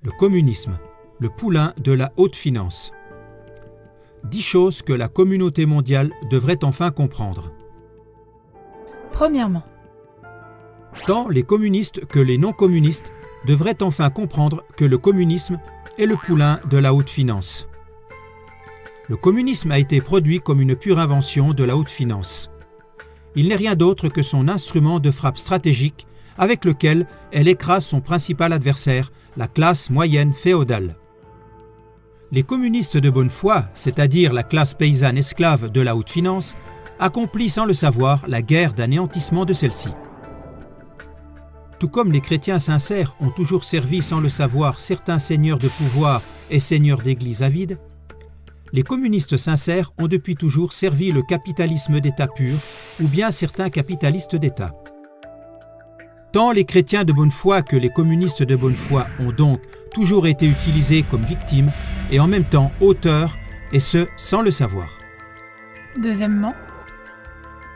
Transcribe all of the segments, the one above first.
Le communisme, le poulain de la haute finance. 10 choses que la communauté mondiale devrait enfin comprendre. Premièrement, Tant les communistes que les non-communistes devraient enfin comprendre que le communisme est le poulain de la haute finance. Le communisme a été produit comme une pure invention de la haute finance. Il n'est rien d'autre que son instrument de frappe stratégique avec lequel elle écrase son principal adversaire, la classe moyenne féodale. Les communistes de bonne foi, c'est-à-dire la classe paysanne esclave de la haute finance, accomplissent sans le savoir la guerre d'anéantissement de celle-ci. Tout comme les chrétiens sincères ont toujours servi sans le savoir certains seigneurs de pouvoir et seigneurs d'église avides, les communistes sincères ont depuis toujours servi le capitalisme d'État pur ou bien certains capitalistes d'État. Tant les chrétiens de bonne foi que les communistes de bonne foi ont donc toujours été utilisés comme victimes et en même temps auteurs, et ce sans le savoir. deuxièmement,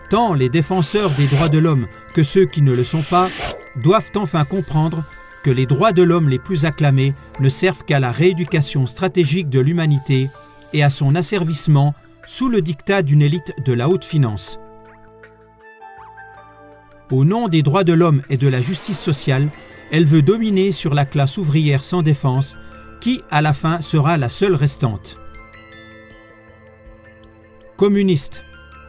Tant les défenseurs des droits de l'homme que ceux qui ne le sont pas doivent enfin comprendre que les droits de l'homme les plus acclamés ne servent qu'à la rééducation stratégique de l'humanité et à son asservissement sous le diktat d'une élite de la haute finance. Au nom des droits de l'homme et de la justice sociale, elle veut dominer sur la classe ouvrière sans défense qui, à la fin, sera la seule restante. Communistes,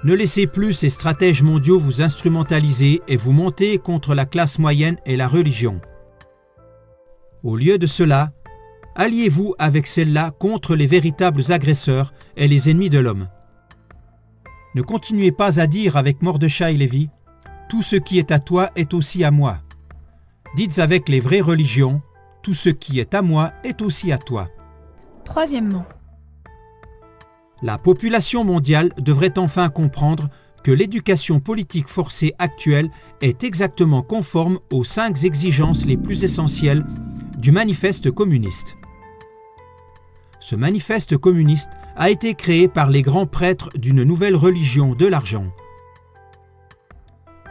ne laissez plus ces stratèges mondiaux vous instrumentaliser et vous monter contre la classe moyenne et la religion. Au lieu de cela, alliez-vous avec celle-là contre les véritables agresseurs et les ennemis de l'homme. Ne continuez pas à dire avec Mordechai Lévi « Tout ce qui est à toi est aussi à moi ». Dites avec les vraies religions « Tout ce qui est à moi est aussi à toi ». troisièmement, La population mondiale devrait enfin comprendre que l'éducation politique forcée actuelle est exactement conforme aux 5 exigences les plus essentielles du manifeste communiste. Ce manifeste communiste a été créé par les grands prêtres d'une nouvelle religion de l'argent.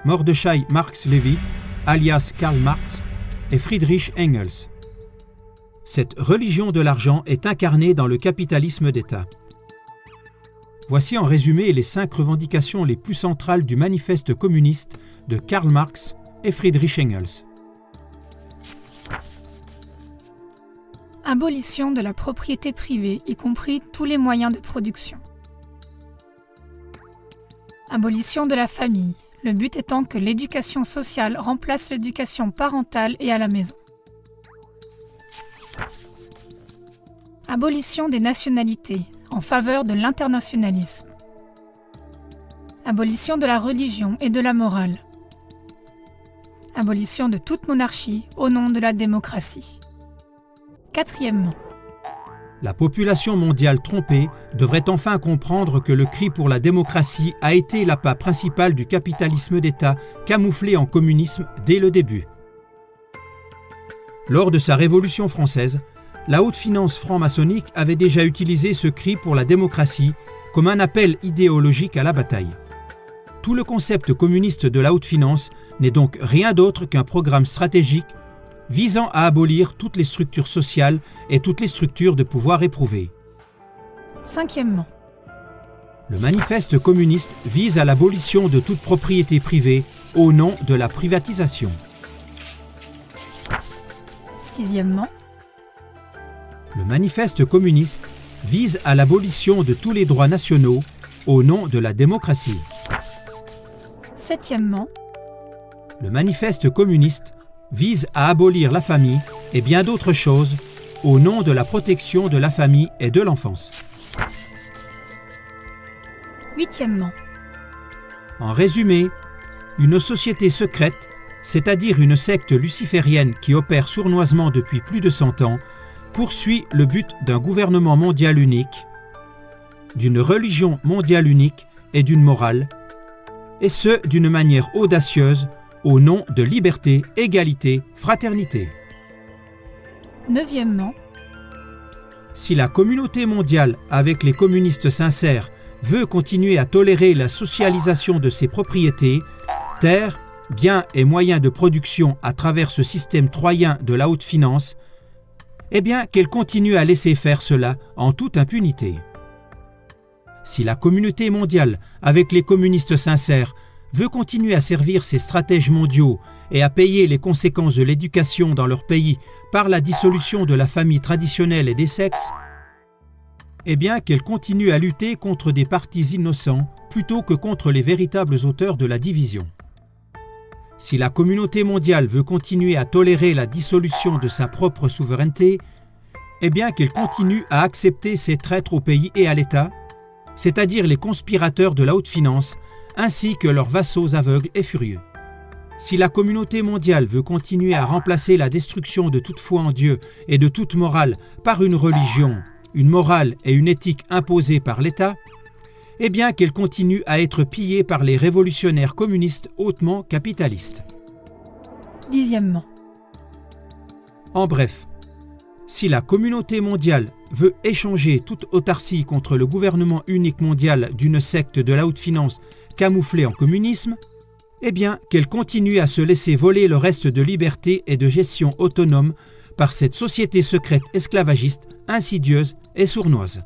Mordechai Marx Lévi, alias Karl Marx, et Friedrich Engels. Cette religion de l'argent est incarnée dans le capitalisme d'État. Voici en résumé les 5 revendications les plus centrales du manifeste communiste de Karl Marx et Friedrich Engels. abolition de la propriété privée, y compris tous les moyens de production. Abolition de la famille, le but étant que l'éducation sociale remplace l'éducation parentale et à la maison. Abolition des nationalités, en faveur de l'internationalisme. Abolition de la religion et de la morale. Abolition de toute monarchie au nom de la démocratie. Quatrièmement, La population mondiale trompée devrait enfin comprendre que le cri pour la démocratie a été l'appât principal du capitalisme d'État camouflé en communisme dès le début. Lors de sa Révolution française, la haute finance franc-maçonnique avait déjà utilisé ce cri pour la démocratie comme un appel idéologique à la bataille. Tout le concept communiste de la haute finance n'est donc rien d'autre qu'un programme stratégique visant à abolir toutes les structures sociales et toutes les structures de pouvoir éprouvées. cinquièmement, Le manifeste communiste vise à l'abolition de toute propriété privée au nom de la privatisation. sixièmement, Le manifeste communiste vise à l'abolition de tous les droits nationaux au nom de la démocratie. septièmement, Le manifeste communiste vise à abolir la famille et bien d'autres choses au nom de la protection de la famille et de l'enfance. huitièmement, En résumé, une société secrète, c'est-à-dire une secte luciférienne qui opère sournoisement depuis plus de 100 ans, poursuit le but d'un gouvernement mondial unique, d'une religion mondiale unique et d'une morale, et ce d'une manière audacieuse au nom de liberté, égalité, fraternité. neuvièmement, Si la communauté mondiale, avec les communistes sincères, veut continuer à tolérer la socialisation de ses propriétés, terres, biens et moyens de production à travers ce système troyen de la haute finance, eh bien qu'elle continue à laisser faire cela en toute impunité. Si la communauté mondiale, avec les communistes sincères, veut continuer à servir ses stratèges mondiaux et à payer les conséquences de l'éducation dans leur pays par la dissolution de la famille traditionnelle et des sexes, eh bien qu'elle continue à lutter contre des partis innocents plutôt que contre les véritables auteurs de la division. Si la communauté mondiale veut continuer à tolérer la dissolution de sa propre souveraineté, eh bien qu'elle continue à accepter ces traîtres au pays et à l'État, c'est-à-dire les conspirateurs de la haute finance, ainsi que leurs vassaux aveugles et furieux. Si la communauté mondiale veut continuer à remplacer la destruction de toute foi en Dieu et de toute morale par une religion, une morale et une éthique imposées par l'État, eh bien qu'elle continue à être pillée par les révolutionnaires communistes hautement capitalistes. 10e. En bref, si la communauté mondiale veut échanger toute autarcie contre le gouvernement unique mondial d'une secte de la haute finance camouflée en communisme, eh bien qu'elle continue à se laisser voler le reste de liberté et de gestion autonome par cette société secrète esclavagiste, insidieuse et sournoise.